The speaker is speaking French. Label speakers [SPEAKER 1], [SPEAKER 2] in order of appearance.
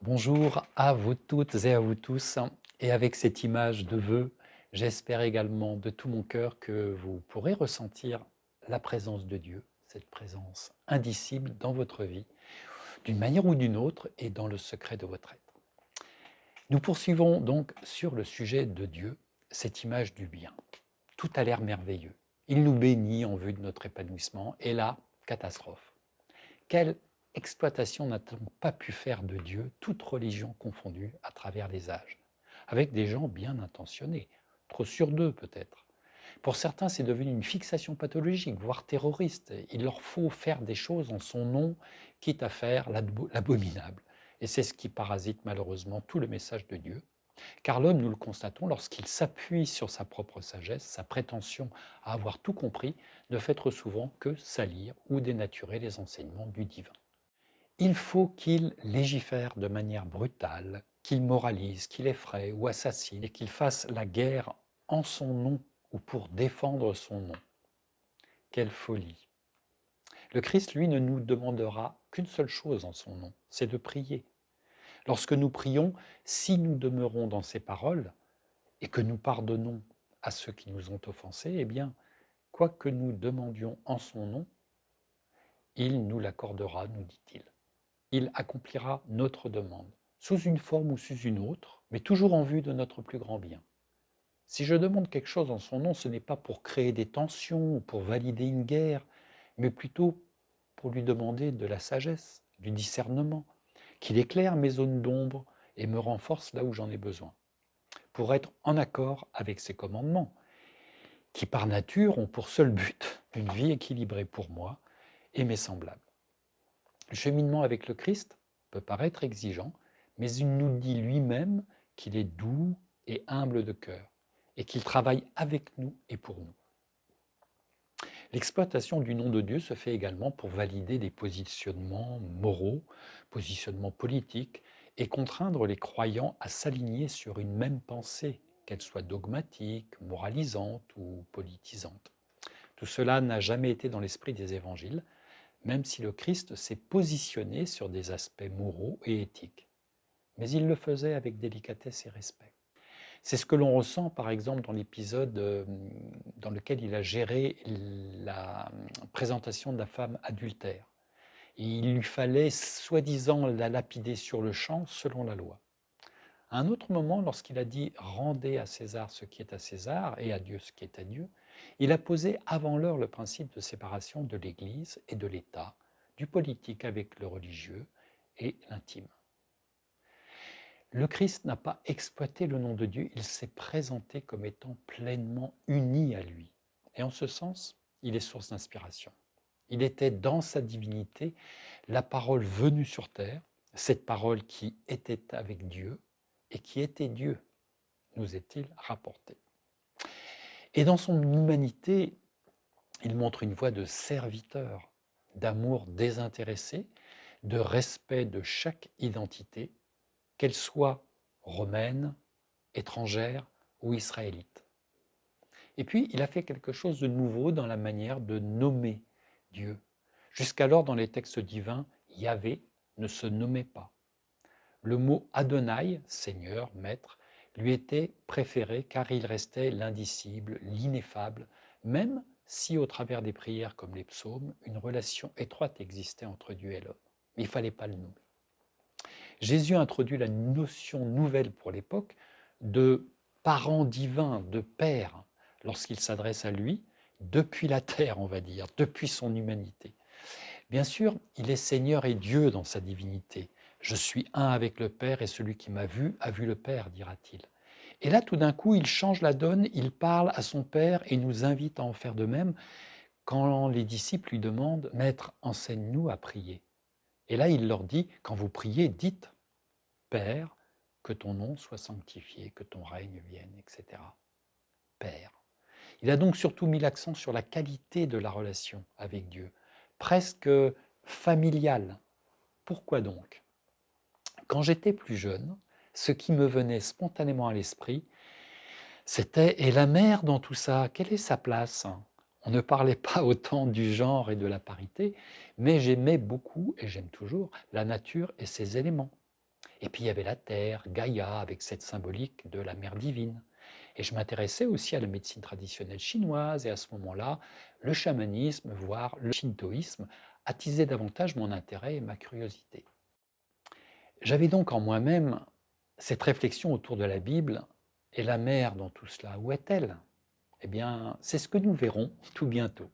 [SPEAKER 1] Bonjour à vous toutes et à vous tous. Et avec cette image de vœu, j'espère également de tout mon cœur que vous pourrez ressentir la présence de Dieu, cette présence indicible dans votre vie, d'une manière ou d'une autre et dans le secret de votre être. Nous poursuivons donc sur le sujet de Dieu, cette image du bien. Tout a l'air merveilleux. Il nous bénit en vue de notre épanouissement et là, catastrophe. Quelle exploitation n'a-t-on pas pu faire de Dieu, toute religion confondue, à travers les âges, avec des gens bien intentionnés, trop sûrs d'eux peut-être. Pour certains, c'est devenu une fixation pathologique, voire terroriste. Il leur faut faire des choses en son nom, quitte à faire l'abominable. Et c'est ce qui parasite malheureusement tout le message de Dieu. Car l'homme, nous le constatons, lorsqu'il s'appuie sur sa propre sagesse, sa prétention à avoir tout compris, ne fait trop souvent que salir ou dénaturer les enseignements du divin. Il faut qu'il légifère de manière brutale, qu'il moralise, qu'il effraie ou assassine et qu'il fasse la guerre en son nom ou pour défendre son nom. Quelle folie! Le Christ, lui, ne nous demandera qu'une seule chose en son nom, c'est de prier. Lorsque nous prions, si nous demeurons dans ses paroles et que nous pardonnons à ceux qui nous ont offensés, eh bien, quoi que nous demandions en son nom, il nous l'accordera, nous dit-il. Il accomplira notre demande, sous une forme ou sous une autre, mais toujours en vue de notre plus grand bien. Si je demande quelque chose en son nom, ce n'est pas pour créer des tensions ou pour valider une guerre, mais plutôt pour lui demander de la sagesse, du discernement, qu'il éclaire mes zones d'ombre et me renforce là où j'en ai besoin, pour être en accord avec ses commandements, qui par nature ont pour seul but une vie équilibrée pour moi et mes semblables. Le cheminement avec le Christ peut paraître exigeant, mais il nous dit lui-même qu'il est doux et humble de cœur, et qu'il travaille avec nous et pour nous. L'exploitation du nom de Dieu se fait également pour valider des positionnements moraux, positionnements politiques, et contraindre les croyants à s'aligner sur une même pensée, qu'elle soit dogmatique, moralisante ou politisante. Tout cela n'a jamais été dans l'esprit des évangiles, même si le Christ s'est positionné sur des aspects moraux et éthiques. Mais il le faisait avec délicatesse et respect. C'est ce que l'on ressent par exemple dans l'épisode dans lequel il a géré la présentation de la femme adultère. Et il lui fallait soi-disant la lapider sur le champ selon la loi. À un autre moment, lorsqu'il a dit « rendez à César ce qui est à César et à Dieu ce qui est à Dieu », il a posé avant l'heure le principe de séparation de l'Église et de l'État, du politique avec le religieux et l'intime. Le Christ n'a pas exploité le nom de Dieu, il s'est présenté comme étant pleinement uni à lui. Et en ce sens, il est source d'inspiration. Il était dans sa divinité la parole venue sur terre, cette parole qui était avec Dieu et qui était Dieu, nous est-il rapporté. Et dans son humanité, il montre une voie de serviteur, d'amour désintéressé, de respect de chaque identité, qu'elle soit romaine, étrangère ou israélite. Et puis, il a fait quelque chose de nouveau dans la manière de nommer Dieu. Jusqu'alors, dans les textes divins, Yahvé ne se nommait pas. Le mot Adonai, Seigneur, Maître, lui était préféré car il restait l'indicible, l'ineffable, même si au travers des prières comme les psaumes, une relation étroite existait entre Dieu et l'homme. Mais il ne fallait pas le nommer. Jésus introduit la notion nouvelle pour l'époque de parent divin, de père, lorsqu'il s'adresse à lui, depuis la terre, on va dire, depuis son humanité. Bien sûr, il est Seigneur et Dieu dans sa divinité. Je suis un avec le Père et celui qui m'a vu a vu le Père, dira-t-il. Et là, tout d'un coup, il change la donne, il parle à son Père et nous invite à en faire de même quand les disciples lui demandent « Maître, enseigne-nous à prier ». Et là, il leur dit « Quand vous priez, dites « Père, que ton nom soit sanctifié, que ton règne vienne, etc. » Père. Il a donc surtout mis l'accent sur la qualité de la relation avec Dieu, presque familiale. Pourquoi donc? Quand j'étais plus jeune, ce qui me venait spontanément à l'esprit, c'était « Et la mère dans tout ça, quelle est sa place ?» On ne parlait pas autant du genre et de la parité, mais j'aimais beaucoup, et j'aime toujours, la nature et ses éléments. Et puis il y avait la Terre, Gaïa, avec cette symbolique de la mère divine. Et je m'intéressais aussi à la médecine traditionnelle chinoise, et à ce moment-là, le chamanisme, voire le shintoïsme, attisait davantage mon intérêt et ma curiosité. J'avais donc en moi-même cette réflexion autour de la Bible, et la mère dans tout cela, où est-elle? Eh bien, c'est ce que nous verrons tout bientôt.